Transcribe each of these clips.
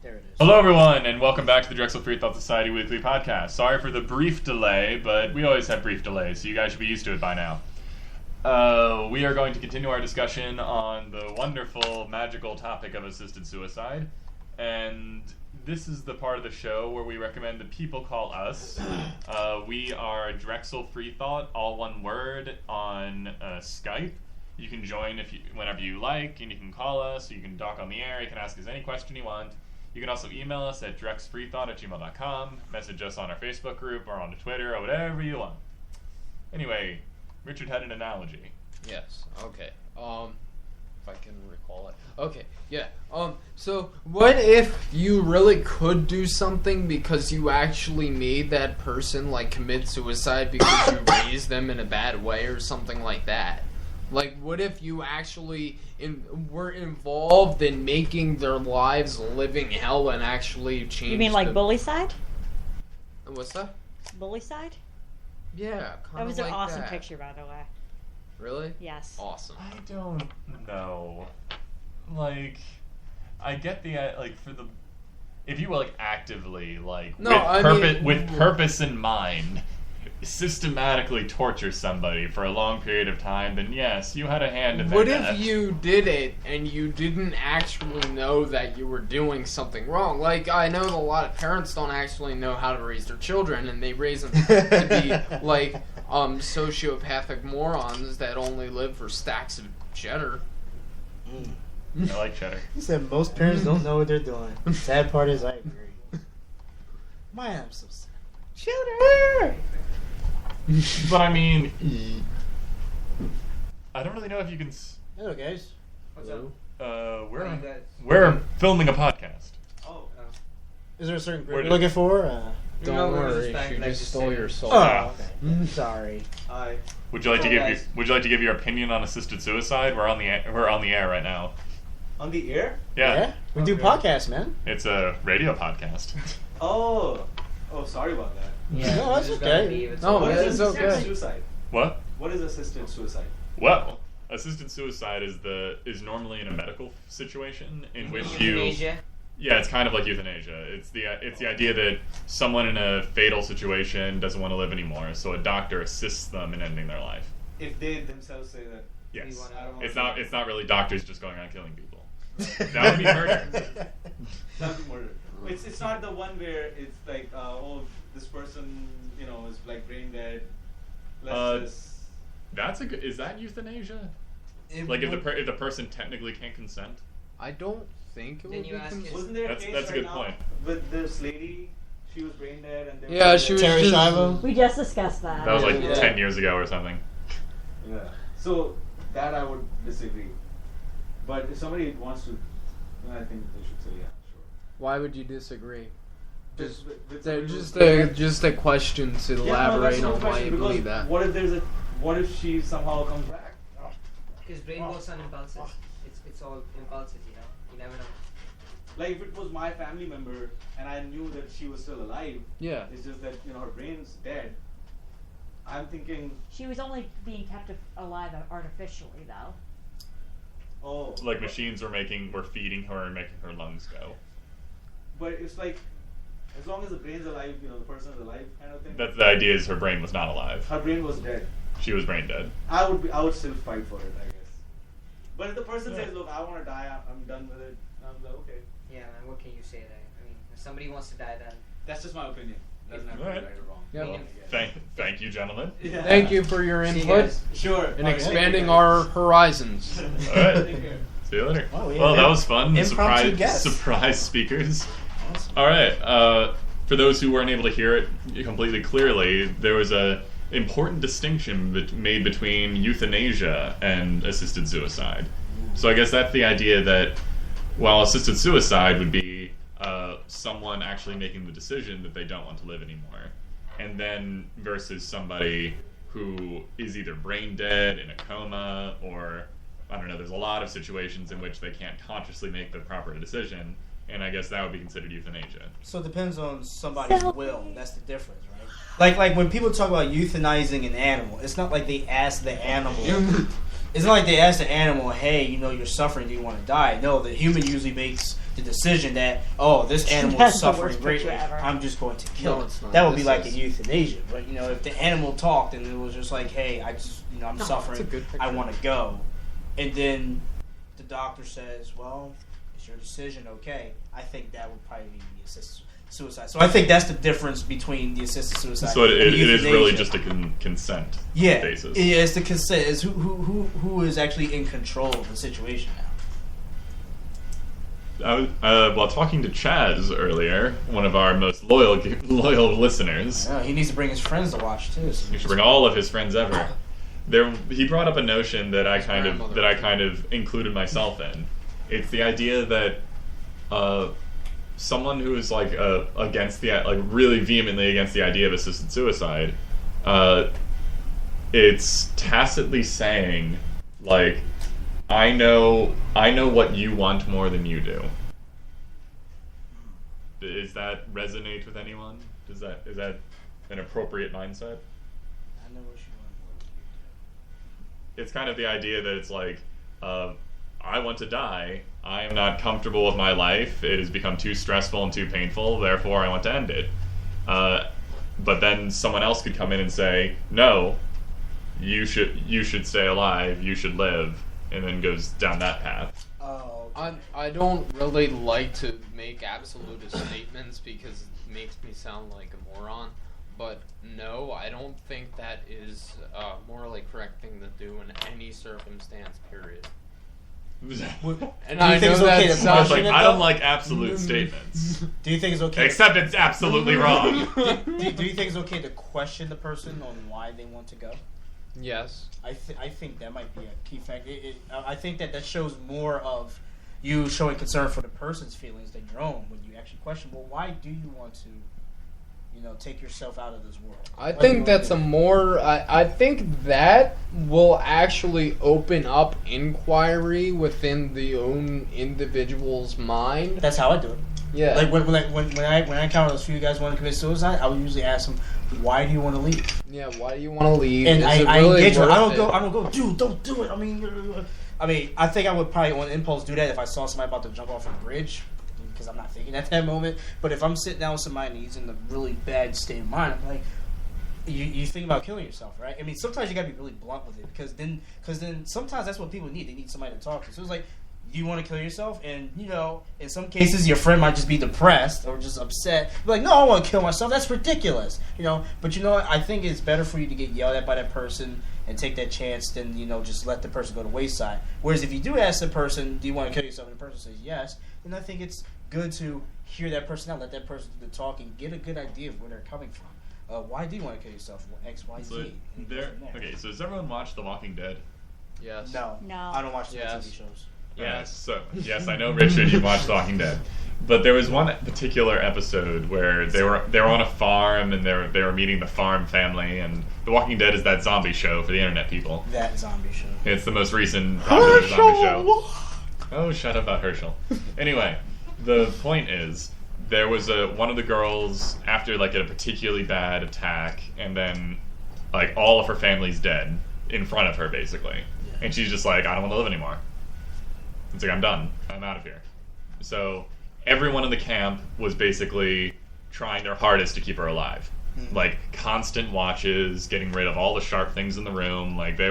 There it is. Hello, everyone, and welcome back to the Drexel Free Thought Society Weekly Podcast. Sorry for the brief delay, but we always have brief delays, so you guys should be used to it by now. We are going to continue our discussion on the wonderful, magical topic of assisted suicide, and this is the part of the show where we recommend that people call us. We are Drexel Free Thought, all one word, on Skype. You can join whenever you like, and you can call us, or you can talk on the air, you can ask us any question you want. You can also email us at drexfreethought@gmail.com, message us on our Facebook group, or on Twitter, or whatever you want. Anyway, Richard had an analogy. Yes, okay. If I can recall it. Okay, yeah. So what if you really could do something because you actually made that person, like, commit suicide because you raised them in a bad way or something like that? Like, what if you actually were involved in making their lives a living hell and actually changed? You mean like bully-side? What's that? Bully-side? Yeah, kind of like that. That was an awesome picture, by the way. Really? Yes. Awesome. I don't know. Like, I get the, if you, actively, with purpose in mind, systematically torture somebody for a long period of time, then yes, you had a hand in that. What if you did it and you didn't actually know that you were doing something wrong? Like, I know a lot of parents don't actually know how to raise their children, and they raise them to be, sociopathic morons that only live for stacks of cheddar. I like cheddar. He said most parents don't know what they're doing. Sad part is I agree. Why I'm so sad. Cheddar! But I mean, I don't really know if you can. Hello, guys. What's up? We're filming a podcast. Oh. Is there a certain group you're looking for? Don't worry, she just stole your soul. Oh, okay. Sorry. Hi. Would you like to give your opinion on assisted suicide? We're on the air right now. On the air? Yeah. We do podcasts, man. It's a radio podcast. Oh, sorry about that. Yeah, no, that's okay. No, What is it's assisted okay. suicide? What? What is assisted suicide? Well, assisted suicide is normally in a medical situation in which euthanasia? Yeah, it's kind of like euthanasia. It's the idea that someone in a fatal situation doesn't want to live anymore, so a doctor assists them in ending their life. If they themselves say that. Yes. I don't want It's not really doctors just going around killing people. That would be murder. That would be murder. It's not the one where it's like, this person, is like brain dead. Is that euthanasia? If the person technically can't consent? I don't think it would be Wasn't there a case That's a good point. with this lady? She was brain dead and she was Terry Schiavo? We just discussed that. That was 10 years ago or something. Yeah. So that I would disagree. But if somebody wants to, then I think they should say yeah, sure. Why would you disagree? With Just a question to elaborate on why you believe that. What if she somehow comes back? Because brain works on impulses. It's all impulses, You never know. Like if it was my family member and I knew that she was still alive. Yeah. It's just that her brain's dead. I'm thinking. She was only being kept alive artificially, though. Oh. Like machines were feeding her and making her lungs go. But it's like, as long as the brain's alive, the person's alive, kind of thing. That's the idea. Is her brain was not alive. Her brain was dead. She was brain dead. I would still fight for it, I guess. But if the person says, "Look, I want to die. I'm done with it," I'm like, okay. Yeah, man. What can you say there? I mean, if somebody wants to die, then That's just my opinion. Doesn't have to be right or wrong. Yeah. Well, thank you, gentlemen. Yeah. Thank you for your See you input guys. Sure. and Alright, expanding thank you, our guys. horizons. All right. Take care. See you later. Oh, yeah. Well, that was fun. Impromptu guests. Surprise speakers. Awesome. All right. For those who weren't able to hear it completely clearly, there was a important distinction made between euthanasia and assisted suicide. So I guess that's the idea that while assisted suicide would be someone actually making the decision that they don't want to live anymore, and then versus somebody who is either brain dead, in a coma, or I don't know, there's a lot of situations in which they can't consciously make the proper decision, and I guess that would be considered euthanasia. So it depends on somebody's will. That's the difference, right? Like when people talk about euthanizing an animal, it's not like they ask the animal it's not like they ask the animal, hey, you're suffering, do you want to die? No, the human usually makes the decision that, oh, this animal That's is the suffering worst greatly, picture ever. I'm just going to kill No, it. it's not. That would be This like is- a euthanasia. But, if the animal talked and it was just like, hey, I'm No, it's a suffering, good picture. I want to go. And then the doctor says, well, it's your decision, okay. I think that would probably be the assisted suicide. So I think that's the difference between the assisted suicide So it and is really euthanasia. just a consent Yeah, basis. yeah, it's the consent. It's who is actually in control of the situation now. While talking to Chaz earlier, one of our most loyal listeners, He needs to bring his friends to watch too. So he should bring all of his friends ever. He brought up a notion that I kind of included myself in. It's the idea that someone who is like against really vehemently against the idea of assisted suicide, it's tacitly saying like, I know what you want more than you do. Does that resonate with anyone? Is that an appropriate mindset? I know what you want more than you do. It's kind of the idea that it's like, I want to die. I am not comfortable with my life. It has become too stressful and too painful. Therefore, I want to end it. But then someone else could come in and say, no, you should stay alive. You should live, and then goes down that path. Oh, I don't really like to make absolute statements because it makes me sound like a moron. But no, I don't think that is a morally correct thing to do in any circumstance, period. And Do I you think know it's okay that to It's sounds question like, it, I don't though? like absolute statements. do you think it's okay? Except it's absolutely wrong. do you think it's okay to question the person on why they want to go? Yes. I think that might be a key factor. I think that shows more of you showing concern for the person's feelings than your own when you actually question, well, why do you want to, take yourself out of this world? I Why do you think wanna that's do a that? more. I think that will actually open up inquiry within the own individual's mind. That's how I do it. Yeah. Like when I encounter those few guys want to commit suicide, I would usually ask them, why do you want to leave? Yeah. Why do you want to leave? And Is it I really engage them. worth I don't it? go, dude, don't do it. I mean, I think I would probably on impulse do that if I saw somebody about to jump off a bridge, because I'm not thinking at that moment. But if I'm sitting down with somebody and he's in a really bad state of mind, I'm like, you think about killing yourself, right? I mean, sometimes you gotta be really blunt with it because then sometimes that's what people need. They need somebody to talk to. So it's like, do you want to kill yourself? And in some cases, your friend might just be depressed or just upset. Be like, no, I want to kill myself. That's ridiculous, But what? I think it's better for you to get yelled at by that person and take that chance than just let the person go to wayside. Whereas if you do ask the person, do you want to kill yourself, and the person says yes, then I think it's good to hear that person out, let that person do the talking, get a good idea of where they're coming from. Why do you want to kill yourself? Well, X, Y, So Z. And go from there. okay, so has everyone watched The Walking Dead? Yes. No, No. I don't watch the Yes. TV shows. Yes. So yes, I know, Richard, you watched The Walking Dead, but there was one particular episode where they were on a farm and they were meeting the farm family, and The Walking Dead is that zombie show for the internet people. That zombie show. It's the most recent popular zombie show. Oh, shut up about Herschel. Anyway, the point is, there was one of the girls after like a particularly bad attack, and then like all of her family's dead in front of her, basically, and she's just like, I don't want to live anymore. It's like, I'm done. I'm out of here. So everyone in the camp was basically trying their hardest to keep her alive. Like constant watches, getting rid of all the sharp things in the room. Like they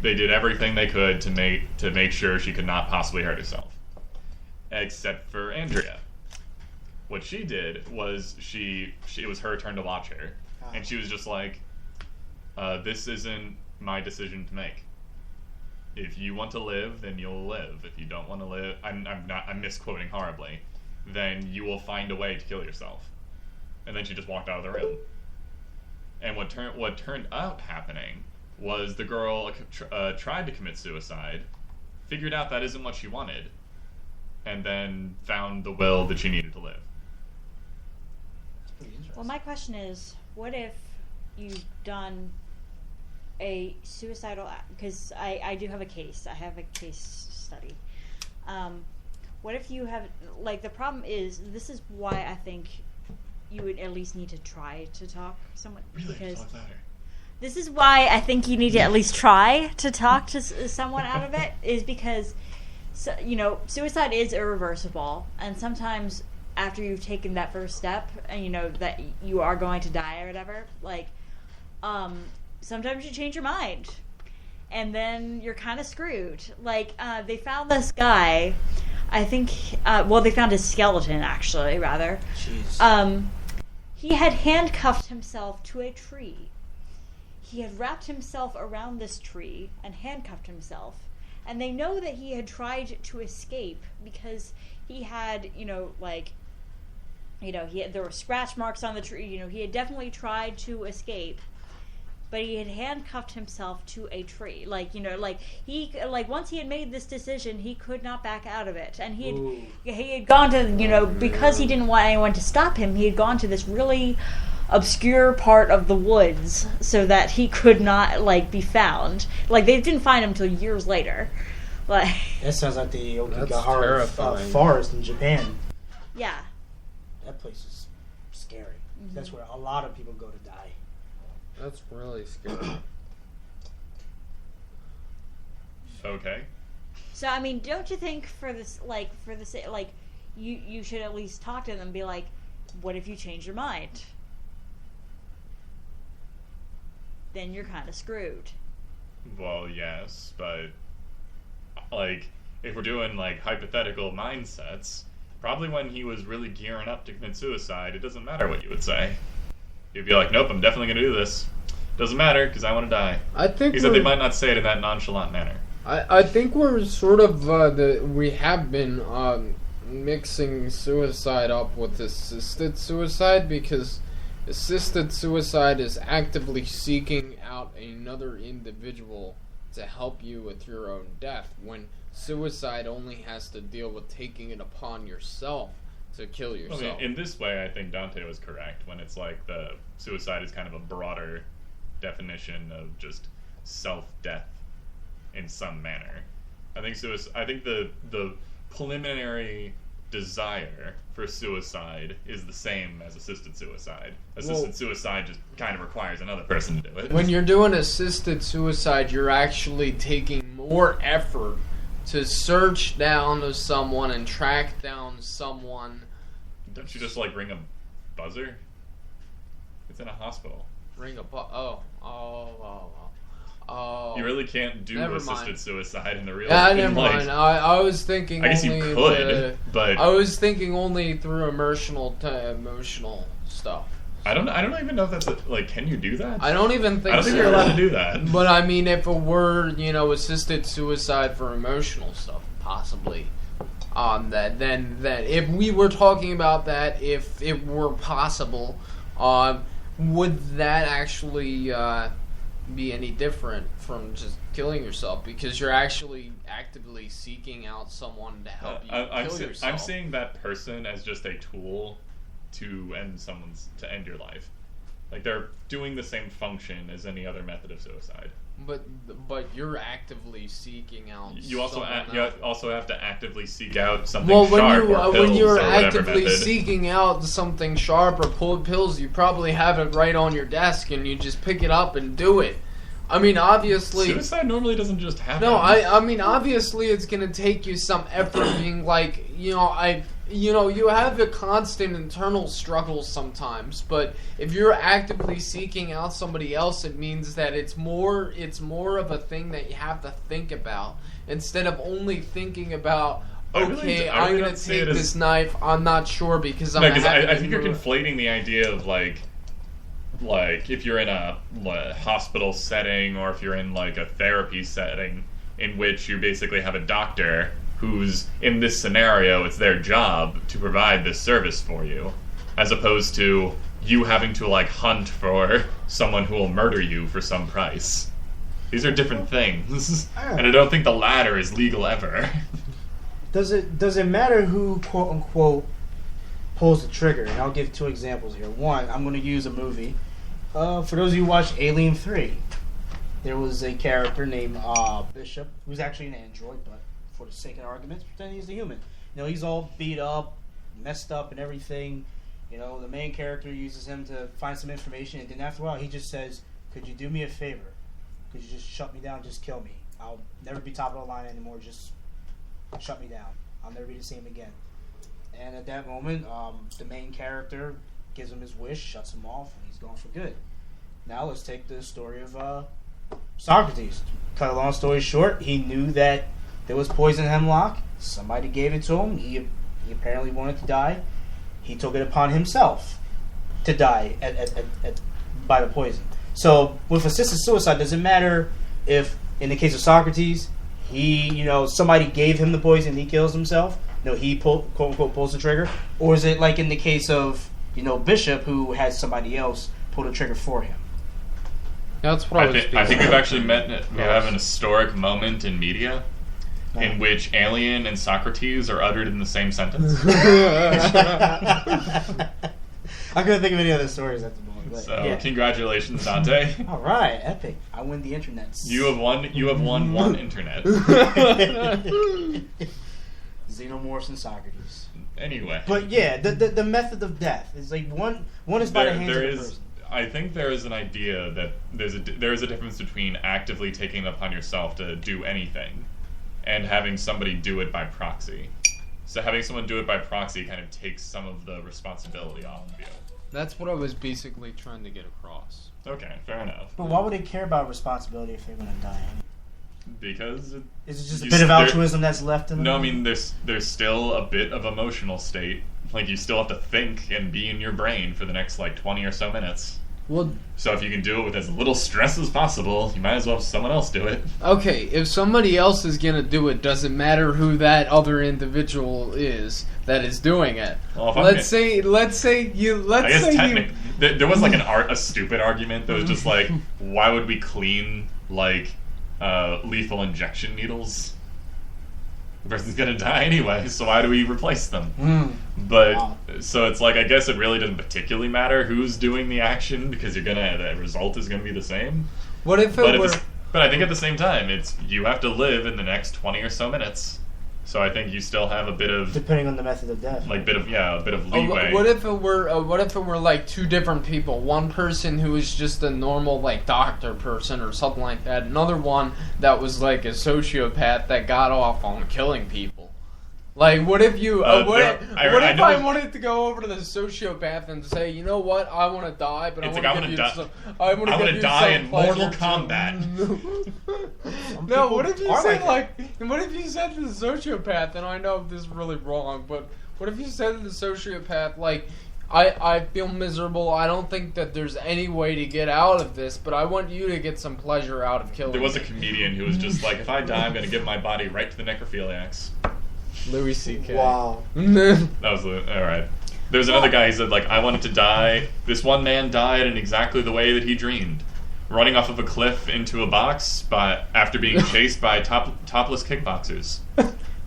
did everything they could to make sure she could not possibly hurt herself. Except for Andrea. What she did was it was her turn to watch her. And she was just like, this isn't my decision to make. If you want to live, then you'll live. If you don't want to live, I'm misquoting horribly, then you will find a way to kill yourself. And then she just walked out of the room. And what turned out happening was the girl tried to commit suicide, figured out that isn't what she wanted, and then found the will that she needed to live. That's pretty interesting. Well, my question is, what if you've done a suicidal, because I do have a case. I have a case study. What if you have, like, the problem is, this is why I think you would at least need to try to talk to someone, because Talk louder. This is why I think you need to at least try to talk to someone out of it, is because, suicide is irreversible, and sometimes after you've taken that first step, and that you are going to die or whatever, sometimes you change your mind, and then you're kind of screwed. They found this guy, I think, they found his skeleton, actually, rather. Jeez. He had handcuffed himself to a tree. He had wrapped himself around this tree and handcuffed himself. And they know that he had tried to escape because he had, there were scratch marks on the tree. He had definitely tried to escape, but he had handcuffed himself to a tree. Once he had made this decision, he could not back out of it. And he had gone to, because he didn't want anyone to stop him, he had gone to this really obscure part of the woods so that he could not, be found. They didn't find him until years later. That sounds like the Okigahara forest in Japan. Yeah. That place is scary. Mm-hmm. That's where a lot of people go to die. That's really scary. Okay. So, don't you think you should at least talk to them and be like, what if you change your mind? Then you're kind of screwed. Well, yes, but if we're doing hypothetical mindsets, probably when he was really gearing up to commit suicide, it doesn't matter what you would say. You'd be like, nope, I'm definitely going to do this. Doesn't matter, because I want to die. I think he said they might not say it in that nonchalant manner. I think we're sort of, we have been mixing suicide up with assisted suicide, because assisted suicide is actively seeking out another individual to help you with your own death, when suicide only has to deal with taking it upon yourself to kill yourself. In this way, I think Dante was correct when it's the suicide is kind of a broader definition of just self-death in some manner. I think the preliminary desire for suicide is the same as assisted suicide. Assisted suicide just kind of requires another person to do it. When you're doing assisted suicide, you're actually taking more effort to search down someone and track down someone. Don't you just ring a buzzer? It's in a hospital. Ring a oh. You really can't do never assisted mind. Suicide in the real Yeah, never mind. I was thinking. I guess only you could, but I was thinking only through emotional stuff. I don't even know if that's can you do that? I don't even think. I don't think you're allowed to do that. But if it were assisted suicide for emotional stuff, possibly. Then if we were talking about that, if it were possible, would that actually be any different from just killing yourself? Because you're actually actively seeking out someone to help you kill yourself. I'm seeing that person as just a tool to end your life. They're doing the same function as any other method of suicide. But you're actively seeking out. You also have to actively seek out something sharp when or pills you're or whatever actively method. seeking out something sharp or pulled pills, you probably have it right on your desk and you just pick it up and do it. Obviously, suicide normally doesn't just happen. No, obviously it's gonna take you some effort. Being you have a constant internal struggle sometimes, but if you're actively seeking out somebody else, it means that it's more of a thing that you have to think about instead of only thinking about. Okay, I'm gonna take this knife. I'm not sure because I think you're conflating the idea of if you're in a hospital setting or if you're in a therapy setting in which you basically have a doctor who's, in this scenario, it's their job to provide this service for you, as opposed to you having to hunt for someone who will murder you for some price. These are different things, and I don't think the latter is legal ever. Does it matter who, quote unquote, pulls the trigger? And I'll give two examples here. One, I'm going to use a movie. For those of you who watched Alien 3, there was a character named Bishop, who's actually an android, but for the sake of argument, pretend he's a human. He's all beat up, messed up and everything. The main character uses him to find some information, and then after a while he just says, could you do me a favor? Could you just shut me down, just kill me? I'll never be top of the line anymore, just shut me down. I'll never be the same again. And at that moment, the main character gives him his wish, shuts him off, and he's gone for good. Now let's take the story of Socrates. Cut a long story short, he knew that there was poison hemlock. Somebody gave it to him. He apparently wanted to die. He took it upon himself to die by the poison. So with assisted suicide, does it matter if, in the case of Socrates, somebody gave him the poison, he kills himself? He quote unquote pulls the trigger, or is it like in the case of Bishop, who had somebody else pull the trigger for him? That's what I think we've actually we have an historic moment in media in which Alien and Socrates are uttered in the same sentence. I couldn't think of any other stories at the moment. But, so Congratulations, Dante. All right, epic! I win the internet. You have won one internet. Xenomorphs and Socrates. Anyway, but yeah, the method of death is like one is by the hands of the person. I think there is an idea that there is a difference between actively taking it upon yourself to do anything and having somebody do it by proxy. So having someone do it by proxy kind of takes some of the responsibility off of you. That's what I was basically trying to get across. Okay, fair enough. But why would they care about responsibility if they're going to die? Because is it just a bit of altruism that's left in them? No, I mean there's still a bit of emotional state. Like you still have to think and be in your brain for the next 20 or so minutes. Well, so if you can do it with as little stress as possible, you might as well have someone else do it. Okay, if somebody else is gonna do it, doesn't matter who that other individual is that is doing it. Well, let's say you. There was a stupid argument that was just why would we clean lethal injection needles? The person's gonna die anyway, so why do we replace them? But so it's I guess it really doesn't particularly matter who's doing the action because the result is gonna be the same. What if But I think at the same time, you have to live in the next 20 or so minutes. So I think you still have a bit of, depending on the method of death, a bit of leeway. What if it were two different people? One person who was just a normal doctor person or something like that. Another one that was a sociopath that got off on killing people. What if you? I wanted to go over to the sociopath and say, you know what? I want to die, but I want to die in Mortal Kombat. No, what if you said what if you said to the sociopath? And I know this is really wrong, but what if you said to the sociopath, I feel miserable. I don't think that there's any way to get out of this, but I want you to get some pleasure out of killing me. There was a comedian who was just if I die, I'm going to give my body right to the necrophiliacs. Louis C.K. Wow. That was alright. There was another guy, he said, I wanted to die. This one man died in exactly the way that he dreamed. Running off of a cliff into a box after being chased by topless kickboxers.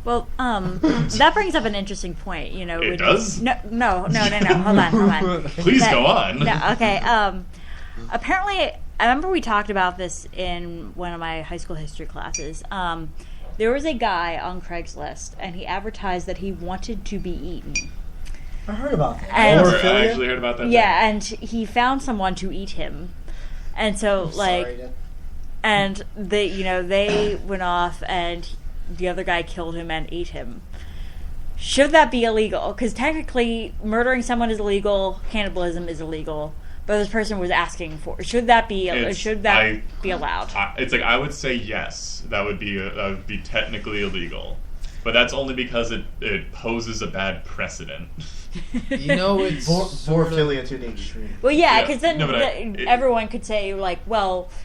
Well, that brings up an interesting point. It does? No. Hold on. Please go on. No, okay. Apparently, I remember we talked about this in one of my high school history classes. There was a guy on Craigslist, and he advertised that he wanted to be eaten. I heard about that. I actually heard about that. Yeah, and he found someone to eat him, and so and they went off, and the other guy killed him and ate him. Should that be illegal? Because technically, murdering someone is illegal, cannibalism is illegal. But this person was asking for. Should that be allowed? I would say yes. That would be technically illegal, but that's only because it poses a bad precedent. It's zoophilia to the extreme. Well, yeah, because then everyone could say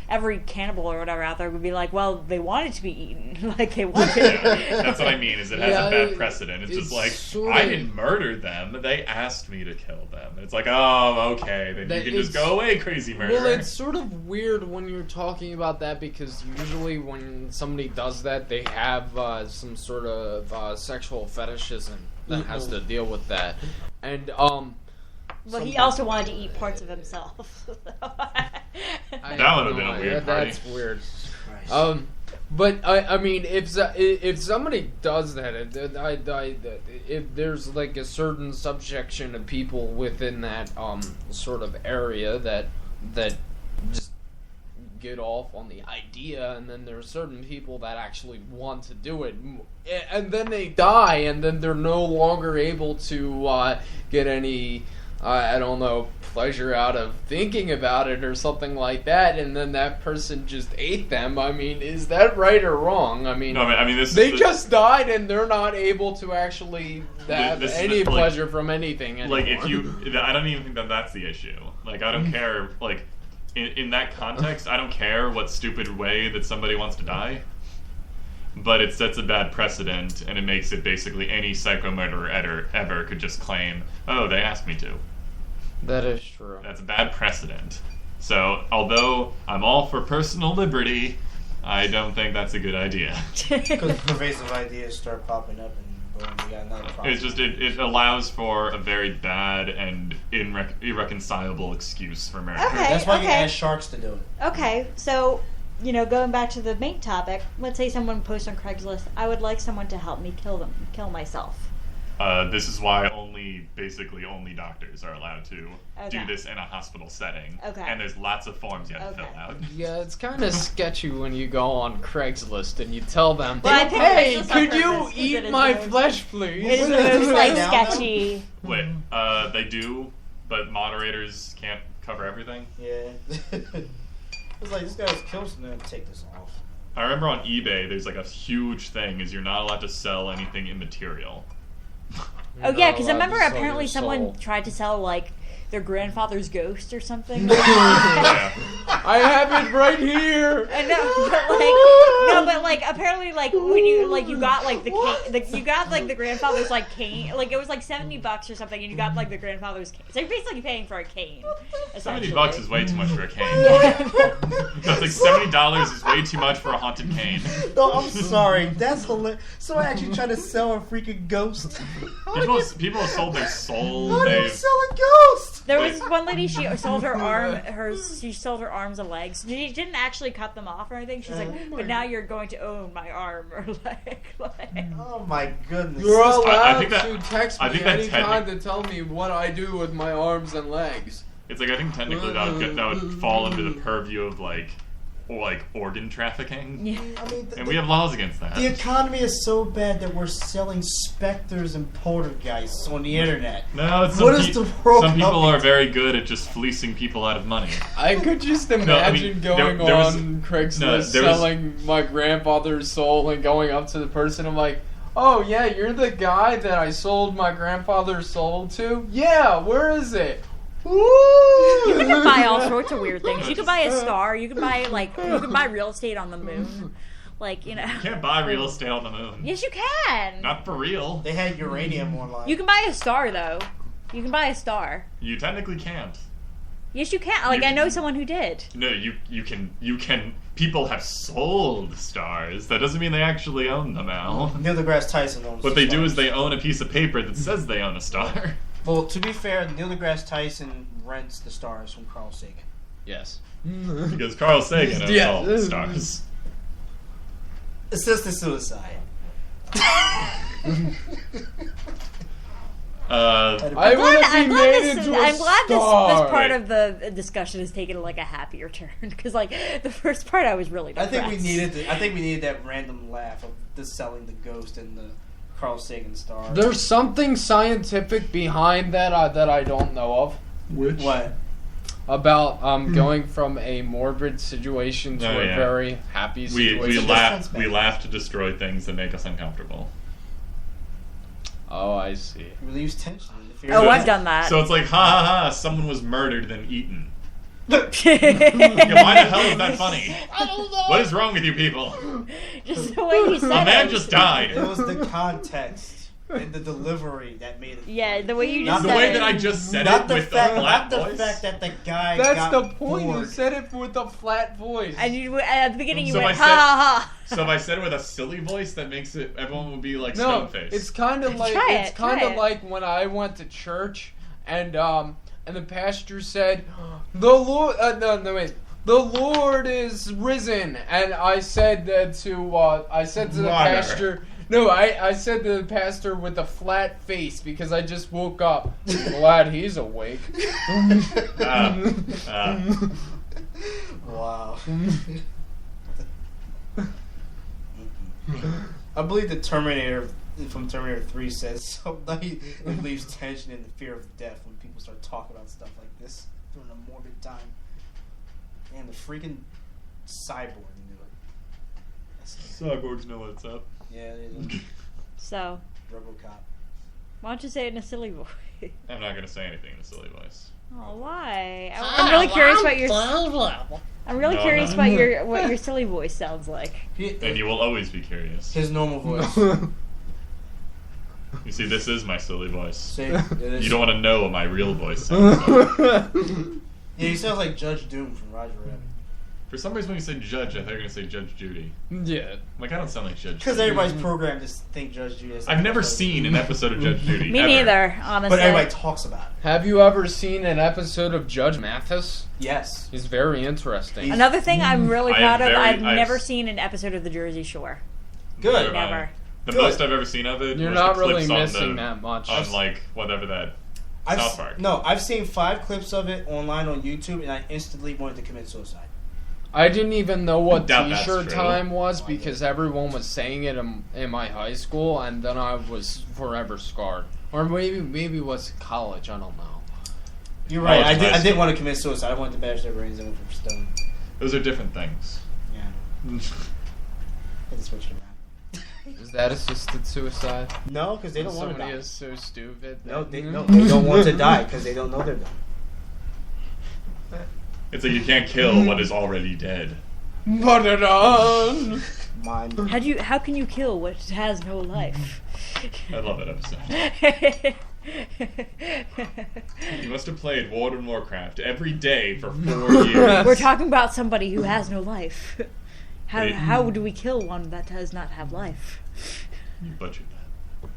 every cannibal or whatever out there would be they wanted to be eaten, they wanted. Yeah, that's what I mean. Is it has a bad precedent? It's just I didn't murder them; they asked me to kill them. It's okay, then you can just go away, crazy murderer. Well, it's sort of weird when you're talking about that because usually when somebody does that, they have some sort of sexual fetishism that has to deal with that. And well, he also wanted to eat parts of himself. That would have been a weird party. That's weird. But I mean, if somebody does that, if there's a certain subsection of people within that sort of area that just get off on the idea, and then there are certain people that actually want to do it, and then they die, and then they're no longer able to get any, I don't know, pleasure out of thinking about it or something like that, and then that person just ate them. I mean, is that right or wrong? I mean, No, I mean they just died, and they're not able to actually have This is any the- pleasure from anything anymore. like I don't even think that that's the issue. Like I don't care. Like in that context, I don't care what stupid way that somebody wants to die. But it sets a bad precedent, and it makes it basically any psycho murderer ever could just claim, oh, they asked me to. That is true. That's a bad precedent. So, although I'm all for personal liberty, I don't think that's a good idea. Because pervasive ideas start popping up, and boom, we got another problem. It's just it allows for a very bad and irreconcilable excuse for murder. Okay. That's why you ask sharks to do it. Okay, so, going back to the main topic, let's say someone posts on Craigslist, I would like someone to help me kill myself. This is why basically only doctors are allowed to do Okay. this in a hospital setting. Okay. And there's lots of forms you have to Okay. fill out. Yeah, it's kind of sketchy when you go on Craigslist and you tell them, Well, I picked hey, Craigslist on could you purpose, 'cause it eat is my the most- flesh, please? It is the Isn't most, it like, right now, sketchy. Wait, they do, but moderators can't cover everything? Yeah. It's like, this guy's killed someone, take this off. I remember on eBay, there's like a huge thing is you're not allowed to sell anything immaterial. Oh, yeah, because I You're not allowed remember to sell apparently your someone soul. tried to sell, like, their grandfather's ghost or something. Yeah. I have it right here. I know, but like apparently, like when you got like you got like the grandfather's like cane, like it was like $70 or something, and you got like the grandfather's cane. So you're basically paying for a cane. $70 is way too much for a cane. Yeah. That's like $70 is way too much for a haunted cane. No, I'm sorry. That's hilarious. So I actually tried to sell a freaking ghost. People have sold their soul. How do you They've sell a ghost? There was one lady. She sold her she sold her arms and legs. She didn't actually cut them off or anything. She's like, but now you're going to own my arm or leg. Oh my goodness. You're I allowed think that- to text I me think that anytime to tell me what I do with my arms and legs. It's like I think technically that would fall under the purview of like organ trafficking. Yeah. I mean, And we have laws against that. the economy is so bad that we're selling specters and poltergeists on the internet. No, it's What is the world some people coming are very good at just fleecing people out of money. I could just I mean, imagine going there was- on Craigslist no, there was- selling my grandfather's soul and going up to the person. I'm like, oh yeah, you're the guy that I sold my grandfather's soul to? Yeah, where is it? You can buy all sorts of weird things. You could buy a star. You could buy real estate on the moon. You can't buy real estate on the moon. Yes, you can. Not for real. They had uranium online. You can buy a star though. You can buy a star. You technically can't. Yes, you can. Like I know someone who did. No, you can. People have sold stars. That doesn't mean they actually own them, Al. Neil deGrasse Tyson owns What the they do is stars. they own a piece of paper that says they own a star. Well, to be fair, Neil deGrasse Tyson rents the stars from Carl Sagan. Yes. Because Carl Sagan owns Yeah. all the stars. Assisted suicide. I want to be made into a I'm glad star. this part of the discussion has taken like a happier turn because like the first part I was really I depressed. think we needed that random laugh of the selling the ghost and the Carl Sagan star. There's something scientific behind that that I don't know of. Which? What? About going from a morbid situation to Oh, a yeah. very happy situation. We laugh to destroy things that make us uncomfortable. Oh, I see. It relieves tension. Oh, I've done that. So it's like, ha ha ha, someone was murdered then eaten. yeah, Why the hell is that funny? I don't know. What is wrong with you people? just the way you said A man it. just died. It was the context and the delivery that made it. Yeah, the way you Not just The said way it. that I just said Not it the with fact, the flat not the voice. fact that the guy That's got the point. You bored. said it with a flat voice. And you, at the beginning you So went I ha ha ha. So if I said it with a silly voice, that makes it everyone would be like No, stone faced. it's kind of like Try it's it, kind try of it. like when I went to church and the pastor said, "The Lord, the Lord is risen," and I said that to the Water. pastor. No, I said to the pastor with a flat face because I just woke up. Glad he's awake. Wow. I believe the Terminator from Terminator 3 says something. It leaves tension and the fear of death when people start talking about stuff like this during a morbid time. And the freaking cyborg knew it. Cyborgs know what's up. Yeah, they do. So, RoboCop. why don't you say it in a silly voice? I'm not gonna say anything in a silly voice. Oh, why? I'm really curious what your. I'm really No, curious no. what your silly voice sounds like. And you will always be curious. His normal voice. You see, this is my silly voice. Say, it is- You don't want to know what my real voice sounds like. Yeah, he sounds like Judge Doom from Roger Rabbit. For some reason, when you say Judge, I thought you were gonna say Judge Judy. Yeah. Like, I don't sound like Judge. Because Judy. everybody's programmed to think Judge Judy. is I've never Judge seen Judy. an episode of Judge Judy. Me ever. neither, honestly. But everybody talks about it. Have you ever seen an episode of Judge Mathis? Yes. He's very interesting. Another thing I'm really I am proud of, very- I've I've- never seen an episode of The Jersey Shore. Good. Never. The Good. most I've ever seen of it You're was not the really clips on missing the, that much. on like whatever that I've South s- Park. No, I've seen 5 clips of it online on YouTube, and I instantly wanted to commit suicide. I didn't even know what Doubt that's T-shirt true. time was because everyone was saying it in my high school, and then I was forever scarred. Or maybe it was college. I don't know. You're right. College I high didn't school. want to commit suicide. I wanted to bash their brains in with stone. Those are different things. Yeah. I had to switch it around. Is that assisted suicide? No, because they don't want to Somebody die. is so stupid. No, that- they don't want to die because they don't know they're done. It's like you can't kill what is already dead. Ba-da-dun. Mine. How can you kill what has no life? I love that episode. You must have played World of Warcraft every day for 4 years. We're talking about somebody who has no life. Wait. How do we kill one that does not have life? You butchered that.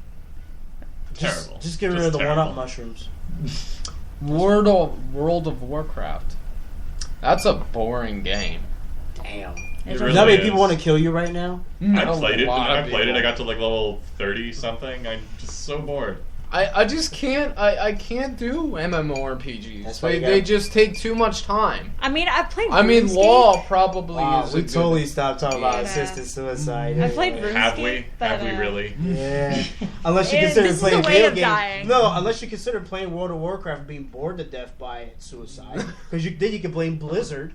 Terrible. Just get rid of the terrible. one-up mushrooms. World of Warcraft. That's a boring game. Damn. It You really know how many is. people want to kill you right now? I A played it. lot I of played it. I people. got to like level 30 something. I'm just so bored. I just can't. I can't do MMORPGs. That's why you They gotta- just take too much time. I mean, I've played. I mean, RuneScape. Law probably Wow, is. we a good- totally stopped talking about Yeah. assisted suicide. I played RuneScape. Have we? but, Have we really? Yeah. Unless you Yeah, consider this is playing a way video of games. dying. No, unless you consider playing World of Warcraft and being bored to death by suicide. Because then you can blame Blizzard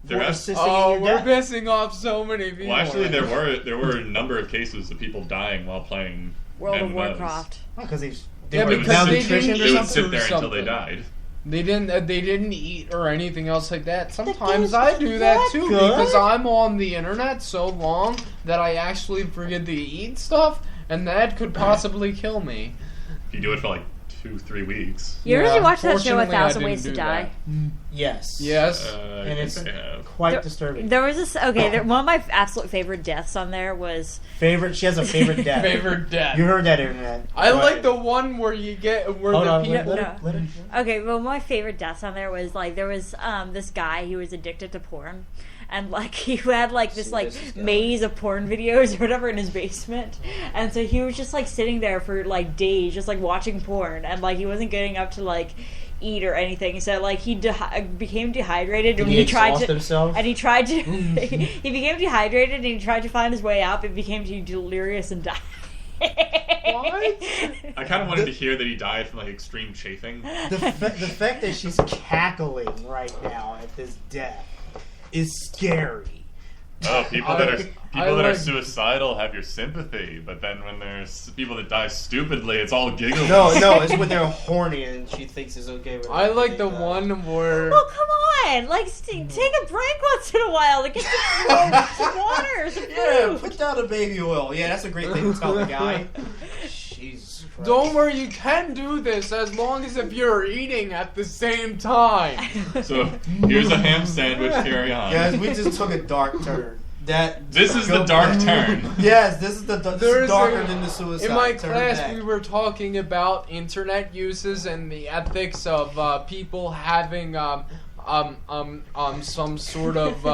There for has- assisting Oh, in your we're death. pissing off so many people. Well, actually, there were a number of cases of people dying while playing World of MMOs. Warcraft. Because they Yeah, were because they malnutrition didn't or They would eat something. sit there until they something. died. They didn't eat or anything else like that. game's Sometimes I do that that too good? because I'm on the internet so long that I actually forget to eat stuff, and that could possibly kill me. If you do it for like 2-3 weeks. You ever Yeah, watch that show A fortunately, I 1,000 didn't Ways to do Die? that. Yes. Yes. I And think it's they have. quite disturbing. There was this. Okay, one of my absolute favorite deaths on there was. Favorite? She has a favorite death. Favorite death. You heard that, internet. I Go like ahead. the one where you get where Hold the on. people. Let No. her, let her. Okay, well, my favorite deaths on there was like there was this guy who was addicted to porn, and like he had like this See, like this is good. maze of porn videos or whatever in his basement, and so he was just like sitting there for like days, just like watching porn, and like he wasn't getting up to like eat or anything. So like he became dehydrated, Did and he he tried exhaust to. himself? And he tried to. He became dehydrated, and he tried to find his way out, but became too delirious and died. What? I kind of wanted to hear that he died from like extreme chafing. The fact that she's cackling right now at this death is scary. Oh, people I that are like- suicidal have your sympathy, but then when there's people that die stupidly, it's all giggles. No, it's when they're horny and she thinks it's okay. With I like they the die. one where. Well, come on! Like, take a break once in a while to get some water, some Yeah, food. put down the baby oil. Yeah, that's a great thing to tell the guy. Jesus Christ. Don't worry, you can do this as long as if you're eating at the same time. So here's a ham sandwich. Carry on. Guys, we just took a dark turn. This is the dark turn. Yes, this is this There's is darker a- than the suicide. In my Turn class, back. we were talking about internet uses and the ethics of people having some sort of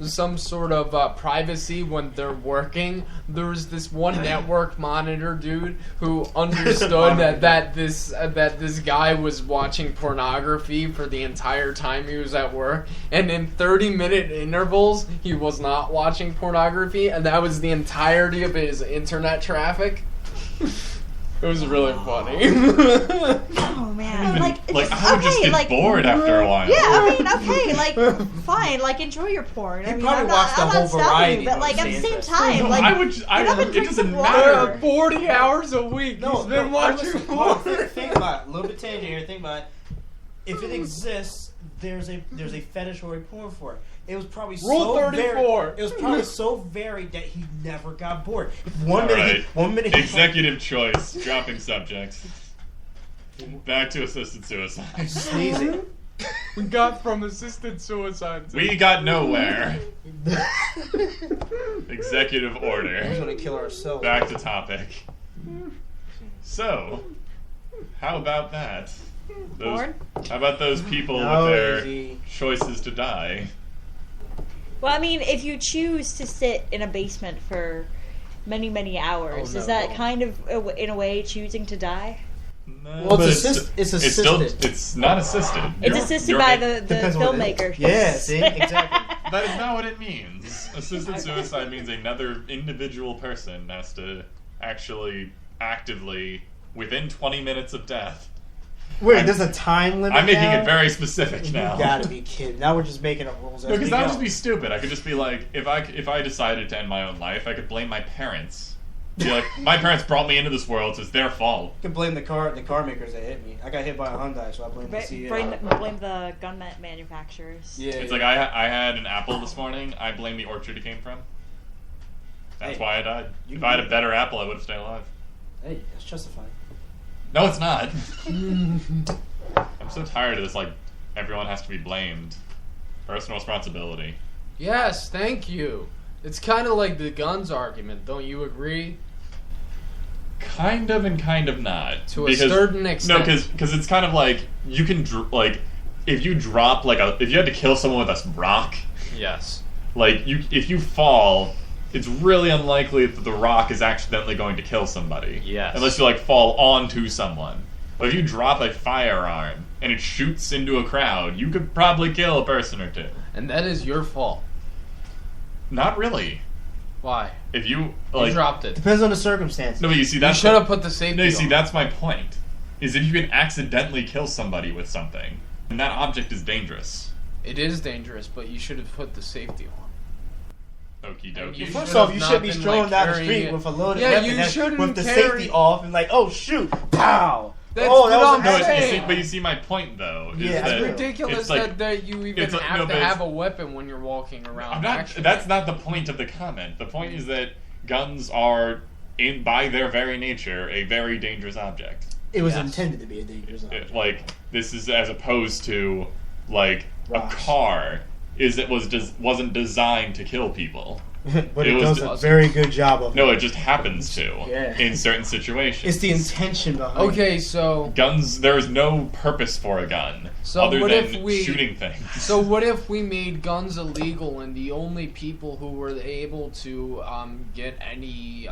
some sort of privacy when they're working. There was this one network monitor dude who understood that this guy was watching pornography for the entire time he was at work, and in 30-minute intervals he was not watching pornography, and that was the entirety of his internet traffic. It was really funny. Oh man, I would just get bored after a while. Yeah, I mean, okay, fine, enjoy your porn. I mean, probably I'm watched not, the I'm whole not stopping variety you, but of at the those same things. time, No, get I up would. and It drink doesn't some matter. water. 40 hours a week. He's been watching porn. Think about it. A little bit tangent here. Think about it. If it exists, there's a fetishary porn for it. It was probably Rule 34. It was probably so varied that he never got bored. All right. One minute. Executive choice. Dropping subject. Back to assisted suicide. Sneezing. We got from assisted suicide. We got nowhere. Executive We're order. gonna kill ourselves. Back to topic. So, how about that? Porn? How about those people No, with their easy. choices to die? Well, I mean, if you choose to sit in a basement for many, many hours, Oh, is no, that no. kind of, in a way, choosing to die? No, Well, but it's still, assisted. it's not assisted. It's You're- assisted you're by ma- the Depends on what it filmmaker. is. Yeah, see? Exactly. That is not what it means. Assisted suicide means another individual person has to actually, actively, within 20 minutes of death. Wait, there's a time limit. I'm making now? it very specific You now. gotta be kidding. Now we're just making up rules. No, because that would just be stupid. I could just be like, if I decided to end my own life, I could blame my parents. Be like, my parents brought me into this world, so it's their fault. You can blame the car makers that hit me. I got hit by a Hyundai, so I blame the CEO. Blame the gun manufacturers. Yeah, It's yeah. like I had an apple this morning. I blame the orchard it came from. That's Hey, why I died. you If I had a can- better apple, I would have stayed alive. Hey, that's justified. No, it's not. I'm so tired of this. Like, everyone has to be blamed. Personal responsibility. Yes, thank you. It's kind of like the guns argument, don't you agree? Kind of and kind of not. To a certain extent. No, because it's kind of like you can if you drop if you had to kill someone with a rock, Yes. if you fall, it's really unlikely that the rock is accidentally going to kill somebody. Yes. Unless you fall onto someone. But if you drop a firearm and it shoots into a crowd, you could probably kill a person or two. And that is your fault. Not really. Why? If you You dropped it. Depends on the circumstances. no, but you see You that's should have put the safety No, you see, on. that's my point. Is if you can accidentally kill somebody with something, and that object is dangerous. It is dangerous, but you should have put the safety on. Okie And dokie. you First should off, have you not should be been, strolling down the carrying street it. with a loaded Yeah, weapon you shouldn't with the carry- safety off and oh shoot, pow! That's oh, that what was I'm a No, bad saying. thing. but you see my point though. Is Yeah, It's I that do. ridiculous it's like- that you even it's like- have no, to but have it's- a weapon when you're walking around. I'm not. actually. That's not the point of the comment. The point is that guns are, by their very nature, a very dangerous object. It was Yes. intended to be a dangerous object. This is as opposed to a Rocks. car. Wasn't designed to kill people. but it it was does a the- very good job of No, it. it just happens to Yeah. in certain situations. It's the intention behind it. Okay, so Guns. There is no purpose for a gun So other what than if we- shooting things. so what if we made guns illegal and the only people who were able to get any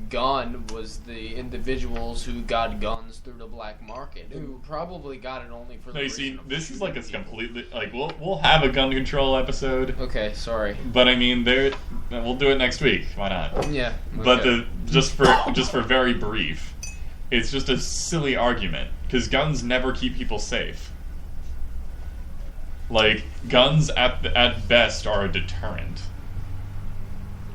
gun was the individuals who got guns through the black market, who probably got it only for the No, you reason see, of this is shooting it's people. completely we'll have a gun control episode, Okay, sorry. but I mean we'll do it next week. Why not? Yeah. But okay. just for very brief, it's just a silly argument because guns never keep people safe. Guns at best are a deterrent.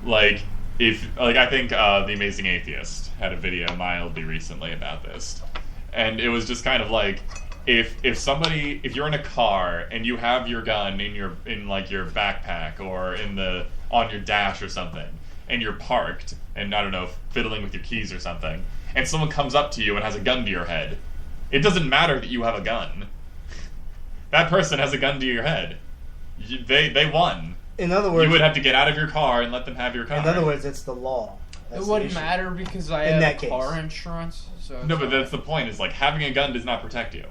I think The Amazing Atheist had a video mildly recently about this, and it was just kind of if you're in a car and you have your gun in your backpack or on your dash or something, and you're parked and I don't know, fiddling with your keys or something, and someone comes up to you and has a gun to your head, it doesn't matter that you have a gun. That person has a gun to your head. They won. In other words, You would have to get out of your car and let them have your car. in other words, it's the law. That's It the wouldn't issue. matter because I In have that case. car insurance. So No, it's but that's the point. Is having a gun does not protect you.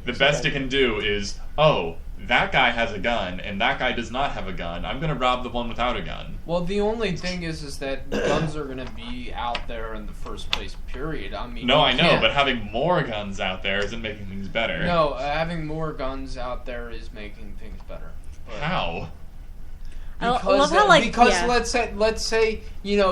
the best it can do is, oh, that guy has a gun and that guy does not have a gun. I'm going to rob the one without a gun. Well, the only thing is that guns are going to be out there in the first place, period. I mean, no, I know, but having more guns out there isn't making things better. No, having more guns out there is making things better. But How? because let's say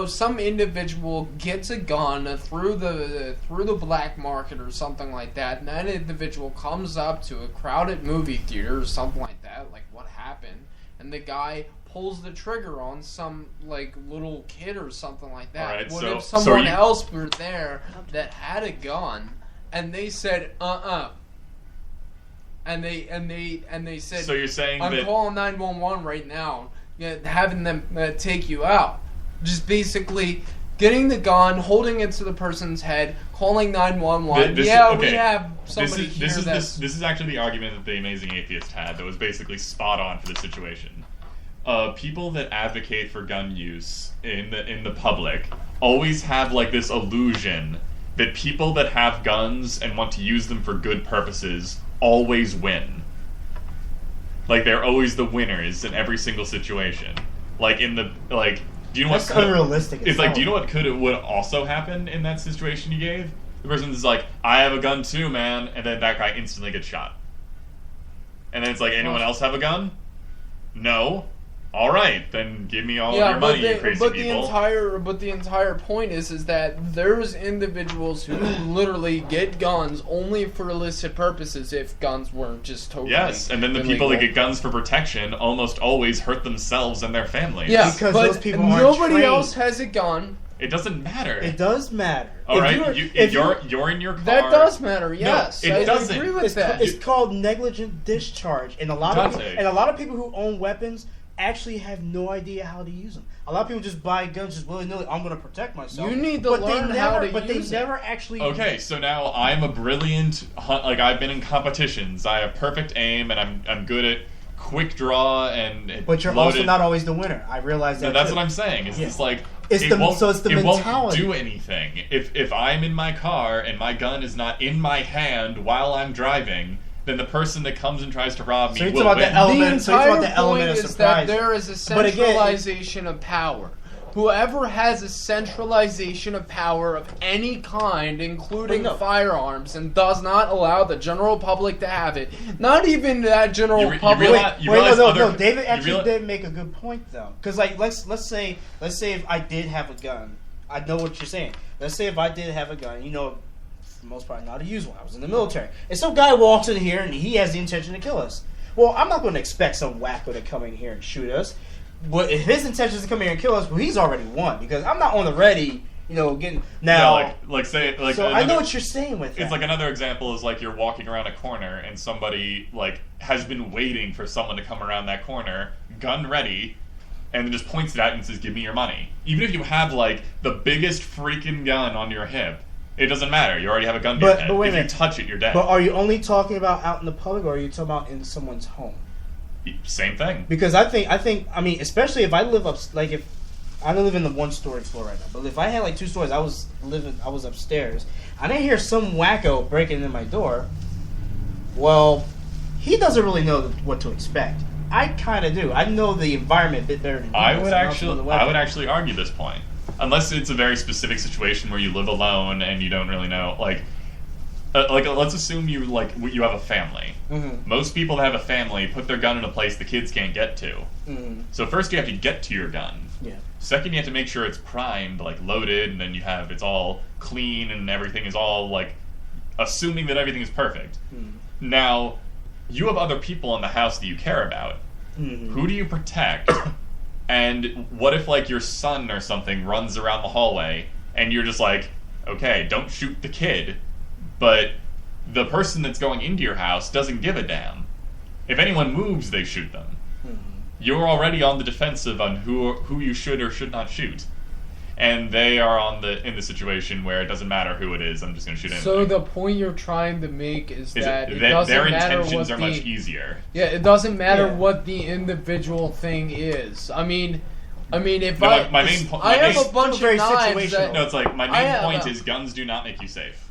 some individual gets a gun through the black market or something like that, and that individual comes up to a crowded movie theater or something like that, like what happened, and the guy pulls the trigger on some like little kid or something like that. Right, what so- if someone so else were there that had a gun and they said and they said, So you're saying I'm that... calling 911 right now, having them take you out. Just basically getting the gun, holding it to the person's head, calling 911. We have somebody here this is actually the argument that the Amazing Atheist had that was basically spot on for the situation. People that advocate for gun use in the public always have like this illusion that people that have guns and want to use them for good purposes always win. Like they're always the winners in every single situation. Like do you know That's what? unrealistic. It's like, do you know what would also happen in that situation you gave? The person's like, I have a gun too, man, and then that guy instantly gets shot. And then it's like, anyone else have a gun? No. All right, then give me all of your money, you crazy people. But the entire point is that there's individuals who literally get guns only for illicit purposes if guns weren't just totally Yes, and then the people that get guns for protection almost always hurt themselves and their families. Yeah, because but those people aren't nobody trained. else has a gun. It doesn't matter. It does matter. All right, you're in your car. That does matter. Yes, it I doesn't. agree with that. It's called negligent discharge, and a lot Dante. of people who own weapons actually have no idea how to use them. A lot of people just buy guns just willy-nilly. I'm going to protect myself. You need to but learn they how never, to But use they it. never actually... Okay, so now I'm a brilliant hunt. Like I've been in competitions. I have perfect aim, and I'm good at quick draw and. But you're loaded. also not always the winner. I realize that. No, that's too. what I'm saying. It's Yeah. just like It's it the- won't, so it's the it mentality. won't do anything if I'm in my car and my gun is not in my hand while I'm driving. Then the person that comes and tries to rob me So you're will talking win. about the element. The So you're talking entire about the element point of is surprise. that there is a But again- centralization of power. Whoever has a centralization of power of any kind, including But no. firearms, and does not allow the general public to have it, not even that general You public. realize no. other- David you actually realize- did make a good point though, because like let's say if I did have a gun, I know what you're saying. Let's say if I did have a gun, for the most part, not to use one. I was in the military, and some guy walks in here and he has the intention to kill us. Well, I'm not going to expect some wacko to come in here and shoot us. But if his intention is to come here and kill us, well, he's already won because I'm not on the ready. Getting now. Yeah, like say like. So another, I know what you're saying with that. It's like another example is like you're walking around a corner and somebody like has been waiting for someone to come around that corner, gun ready, and then just points it at you and says, "Give me your money." Even if you have like the biggest freaking gun on your hip, it doesn't matter. You already have a gun to your head. But wait a if minute. you touch it, you're dead. But are you only talking about out in the public, or are you talking about in someone's home? Same thing. Because I mean, especially if I live if I don't live in the 1-story floor right now, but if I had like 2 stories, I was upstairs. I didn't hear some wacko breaking in my door. Well, he doesn't really know what to expect. I kind of do. I know the environment a bit better than he I does, would and also know the weapon. actually argue this point, unless it's a very specific situation where you live alone and you don't really know, like let's assume you have a family. Mm-hmm. Most people that have a family put their gun in a place the kids can't get to. Mm-hmm. So first you have to get to your gun. Yeah. Second, you have to make sure it's primed, like loaded, and then it's all clean and everything is all like assuming that everything is perfect. Mm-hmm. Now, you have other people in the house that you care about. Mm-hmm. Who do you protect? And what if like your son or something runs around the hallway and you're just like, okay, don't shoot the kid, but the person that's going into your house doesn't give a damn. If anyone moves, they shoot them. Mm-hmm. You're already on the defensive on who you should or should not shoot. And they are in the situation where it doesn't matter who it is, I'm just going to shoot anything. So the point you're trying to make is that it doesn't their matter intentions what are much easier. Yeah, it doesn't matter Yeah. what the individual thing is. I mean, if No, I my main po- I my have main- a bunch Still very of knives situational. that No, it's like my I main have point a- is guns do not make you safe.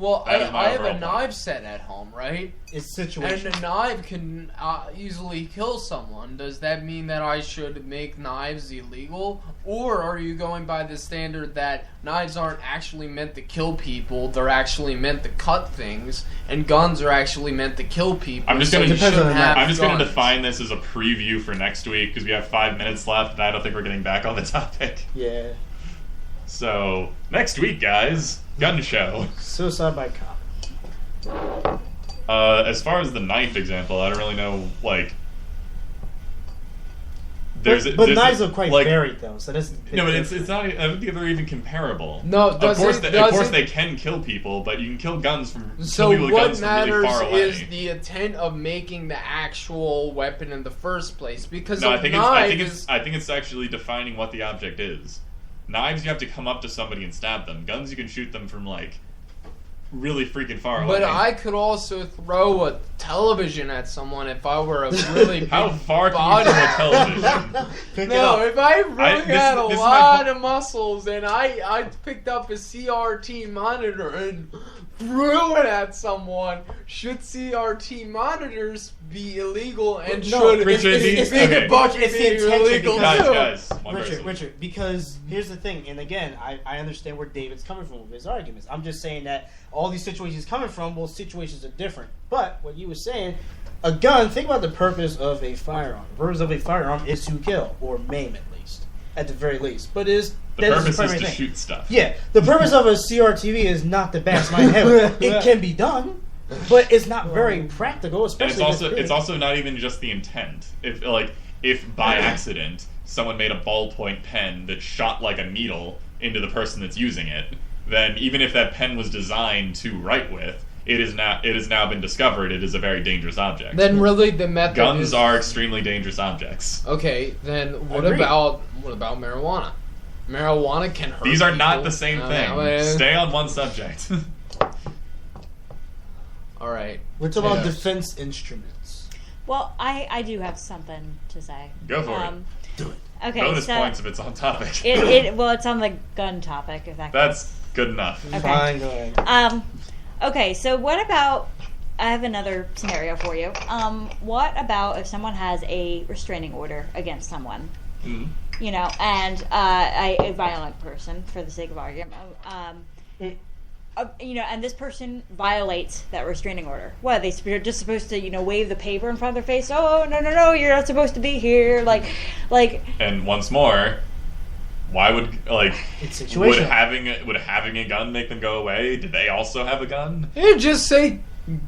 Well, That is my I have a overall point. knife set at home, right? It's And situational. a knife can easily kill someone. Does that mean that I should make knives illegal? Or are you going by the standard that knives aren't actually meant to kill people, they're actually meant to cut things, and guns are actually meant to kill people? I'm just so gonna- you Depends on shouldn't the have I'm just going to guns. define this as a preview for next week because we have 5 minutes left, and I don't think we're getting back on the topic. Yeah. So next week, guys, gun show. Suicide by cop. As far as the knife example, I don't really know. Like, But there's knives are quite like, varied though, so that's No, but it's not. I don't think they're even comparable. No, of does course, it- of does course it- they can kill people, but you can kill guns from So kill people with what guns from really matters far away. is the intent of making the actual weapon in the first place. Because No, a I think knife it's actually defining what the object is. Knives, you have to come up to somebody and stab them. Guns, you can shoot them from like really freaking far away. But I could also throw a television at someone if I were a really big How far can body. you throw a television? Pick it No, up. if I really this- had a this is my lot po- of muscles and I picked up a CRT monitor and threw it at someone, should CRT monitors be illegal and No, should Richard, big it's- okay. bucket It's the be intention illegal because- too? guys, one person. Richard, because here's the thing, and again, I understand where David's coming from with his arguments. I'm just saying that all these situations he's coming from, well, situations are different. But what you were saying, a gun, think about the purpose of a firearm. The purpose of a firearm is to kill, or maim at least, at the very least. But The purpose is primary to thing. shoot stuff. Yeah, the purpose of a CRTV is not to bash my head. It can be done, but it's not very practical, And especially it's if it's also not even just the intent. If by accident someone made a ballpoint pen that shot like a needle into the person that's using it, then even if that pen was designed to write with, it has now been discovered it is a very dangerous object. Then really the method Guns is... are extremely dangerous objects. Okay, then what Agreed. about marijuana? Marijuana can hurt. These are not people. the same I thing. mean, Stay on one subject. All right. We're talking about Yeah. defense instruments. Well, I do have something to say. Go for it. Do it. Okay, Bonus so points if it's on topic. well, it's on the gun topic. If that That's good enough. Okay. Fine, go ahead. Okay, so what about? I have another scenario for you. What about if someone has a restraining order against someone? Mhm. You know, and a violent person, for the sake of argument. You know, and this person violates that restraining order. What, they're just supposed to, you know, wave the paper in front of their face? Oh, no, you're not supposed to be here. Like, And once more, why would It's would situational. having a gun make them go away? Did they also have a gun? You just say,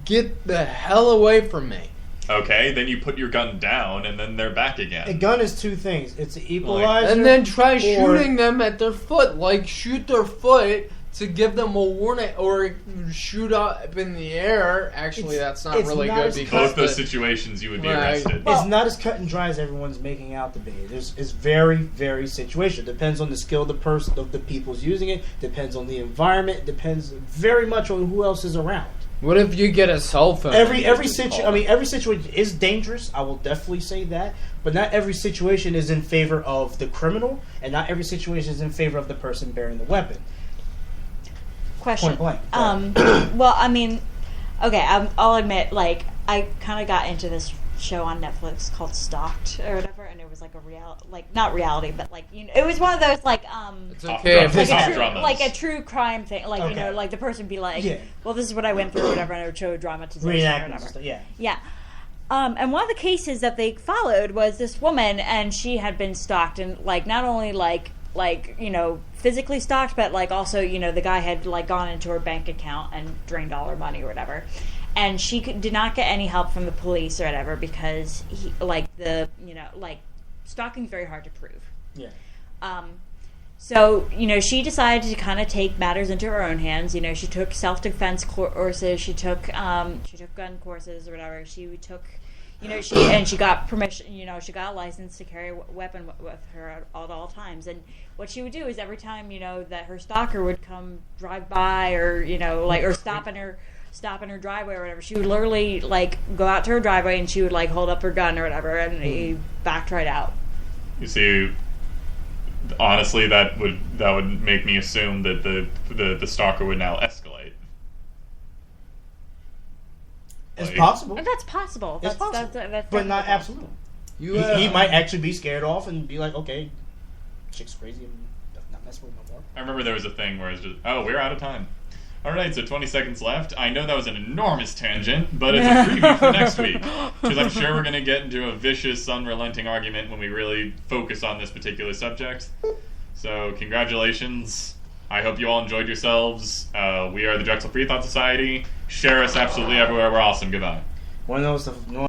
"Get the hell away from me." Okay, then you put your gun down, and then they're back again. A gun is two things. It's an equalizer. And then try or- shooting them at their foot. Like, shoot their foot to give them a warning, or shoot up in the air. Actually, that's not it's really not good as because Both those the- situations, you would be Right. arrested. It's not as cut and dry as everyone's making out to be. It's very, very situational. Depends on the skill of the person, of the people's using it. Depends on the environment. Depends very much on who else is around. What if you get a cell phone? Every situation situation is dangerous. I will definitely say that. But not every situation is in favor of the criminal, and not every situation is in favor of the person bearing the weapon. question. Point blank. Well, I mean, okay, I'll admit, like, I kind of got into this show on Netflix called Stalked or whatever, and it was like a not reality, but like, you know, it was one of those like It's Soft okay. drugs. If Soft it's dramas. like a true crime thing, like, you know, Okay. like the person be like, Yeah. well, this is what I went through, or whatever, and it would show dramatization or Reenactments and whatever. stuff. Yeah. Yeah. And one of the cases that they followed was this woman, and she had been stalked, and like not only like you know, physically stalked, but like also, you know, the guy had like gone into her bank account and drained all her money or whatever, and she did not get any help from the police or whatever because stalking is very hard to prove. Yeah. So, you know, she decided to kind of take matters into her own hands. You know, she took self-defense courses. She took gun courses or whatever. She took, you know, she got permission. You know, she got a license to carry a weapon with her at all times. And what she would do is every time, you know, that her stalker would come drive by or, you know, like, or stop in her driveway or whatever, she would literally like go out to her driveway and she would like hold up her gun or whatever, and he backed right out. You see, honestly, that would make me assume that the stalker would now escalate. It's Like, possible. And that's possible. It's That's, possible. that's But not definitely absolute. You He might actually be scared off and be like, okay, chick's crazy and not mess with her no more. I remember there was a thing where it's just, oh, we're out of time. All right, so 20 seconds left. I know that was an enormous tangent, but it's a preview for next week. Because I'm sure we're going to get into a vicious, unrelenting argument when we really focus on this particular subject. So, congratulations. I hope you all enjoyed yourselves. We are the Drexel Free Thought Society. Share us absolutely everywhere. We're awesome. Goodbye. One of those.